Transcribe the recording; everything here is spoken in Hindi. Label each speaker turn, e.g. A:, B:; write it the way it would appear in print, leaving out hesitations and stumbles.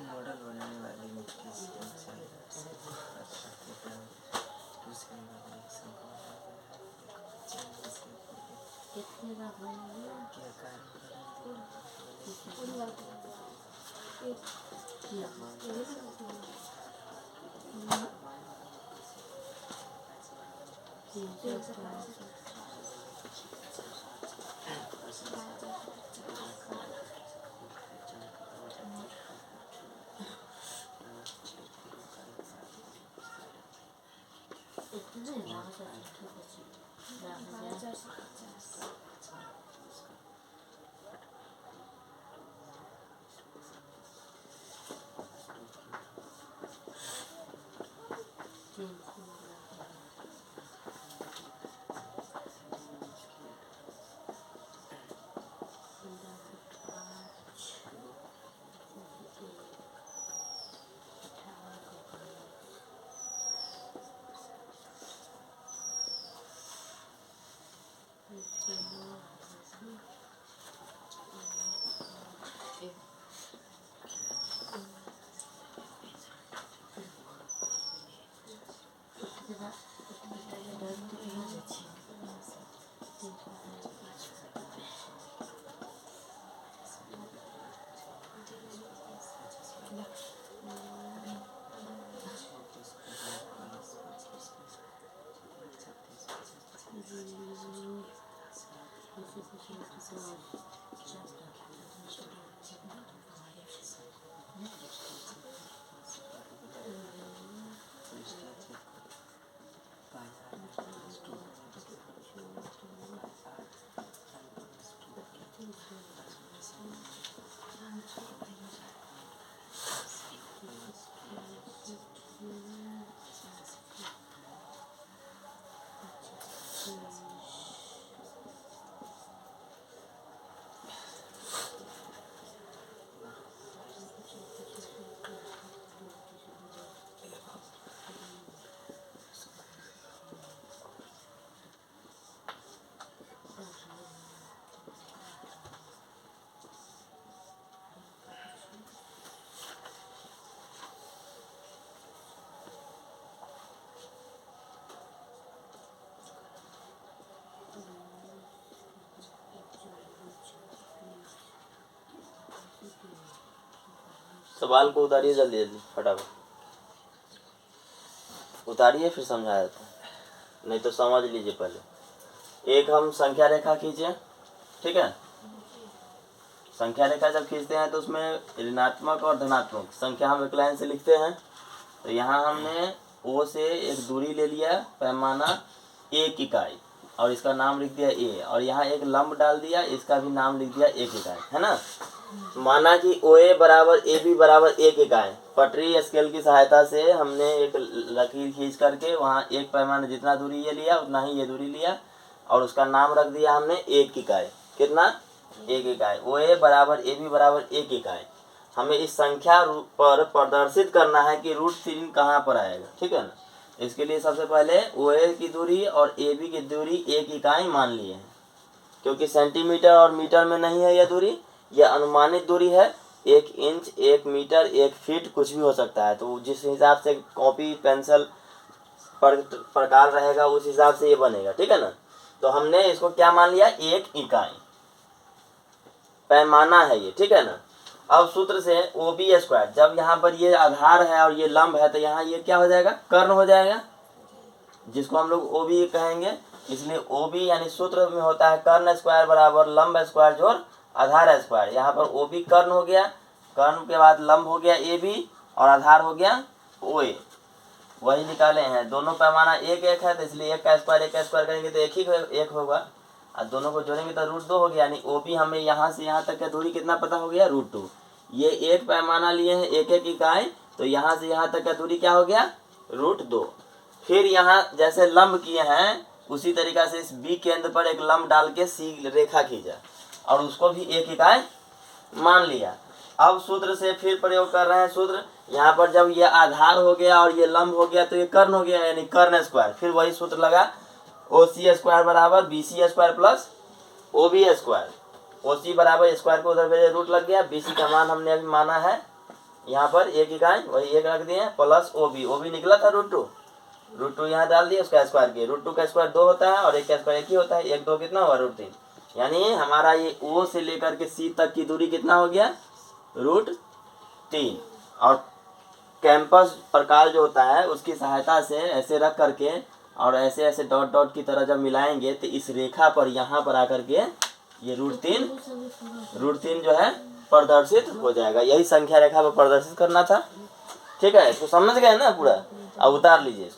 A: मॉडल बनाने वाली मिट्टी से ऊंचाई
B: सवाल को उतारिए जल्दी जल्दी फटाफट उतारिए फिर समझाया था, नहीं तो समझ लीजिए पहले। एक हम संख्या रेखा खींचे, ठीक है। संख्या रेखा जब खींचते हैं तो उसमें ऋणात्मक और धनात्मक संख्या हम एक लाइन से लिखते हैं। तो यहाँ हमने ओ से एक दूरी ले लिया, पैमाना 1 इकाई, और इसका नाम लिख दिया ए, और यहाँ एक लंब डाल दिया, इसका भी नाम लिख दिया 1 इकाई, है ना। माना कि ओ ए बराबर ए बी बराबर 1 इकाई। पटरी स्केल की सहायता से हमने एक लकीर खींच करके वहाँ एक पैमाने जितना दूरी ये लिया उतना ही ये दूरी लिया, और उसका नाम रख दिया हमने 1 इकाई। कितना? 1 इकाई। ओ ए बराबर ए बी बराबर 1 इकाई। हमें इस संख्या पर प्रदर्शित करना है कि √3 कहाँ पर आएगा, ठीक है ना। इसके लिए सबसे पहले ओ ए की दूरी और ए बी की दूरी 1 इकाई मान लिए हैं, क्योंकि सेंटीमीटर और मीटर में नहीं है यह दूरी, यह अनुमानित दूरी है। 1 इंच, 1 मीटर, 1 फीट कुछ भी हो सकता है। तो जिस हिसाब से कॉपी पेंसिल प्रकार रहेगा उस हिसाब से ये बनेगा, ठीक है ना। तो हमने इसको क्या मान लिया? 1 इकाई पैमाना है ये, ठीक है ना। अब सूत्र से ओ बी स्क्वायर, जब यहाँ पर ये आधार है और ये लंब है तो यहाँ ये क्या हो जाएगा? कर्ण हो जाएगा, जिसको हम लोग ओ बी कहेंगे। इसलिए ओ बी यानी सूत्र में होता है कर्ण स्क्वायर बराबर लंब स्क्वायर जोड़ आधार स्क्वायर। यहाँ पर ओ बी कर्ण हो गया, कर्ण के बाद लंब हो गया ए बी, और आधार हो गया ओ ए। वही निकाले हैं, दोनों पैमाना 1 1 है, तो इसलिए 1 का स्क्वायर करेंगे तो 1 ही 1 होगा, और दोनों को जोड़ेंगे तो √2 हो गया। यानी ओ बी हमें यहाँ से यहाँ तक का दूरी कितना पता हो गया? √2। ये एक पैमाना लिए हैं 1 1 इकाई, तो यहाँ से यहाँ तक का दूरी क्या हो गया? √2। फिर यहाँ जैसे लंब किए हैं उसी तरीका से इस बी केंद्र पर एक लंब डाल के सी रेखा खींचा और उसको भी 1 इकाई मान लिया। अब सूत्र से फिर प्रयोग कर रहे हैं सूत्र। यहाँ पर जब ये आधार हो गया और ये लंब हो गया तो ये कर्ण हो गया, यानी कर्ण स्क्वायर। फिर वही सूत्र लगा, ओ सी स्क्वायर बराबर B C square plus O B square. OC बराबर स्क्वायर को उधर भेजे, रूट लग गया। BC का मान हमने अभी माना है यहाँ पर 1 इकाई, वही 1 रख दिए, प्लस OB निकला था √2 यहाँ डाल दिए, उसका स्क्वायर किया। √2 का स्क्वायर 2 होता है और 1 का स्क्वायर 1 ही होता है। 1 2 कितना हुआ √3। यानी हमारा ये O से लेकर के C तक की दूरी कितना हो गया √3। और कैंपस प्रकार जो होता है उसकी सहायता से ऐसे रख करके और ऐसे ऐसे डॉट डॉट की तरह जब मिलाएंगे तो इस रेखा पर यहाँ पर आकर के ये √3 जो है प्रदर्शित हो जाएगा। यही संख्या रेखा पर प्रदर्शित करना था। ठीक है, इसको समझ गए ना पूरा। अब उतार लीजिए।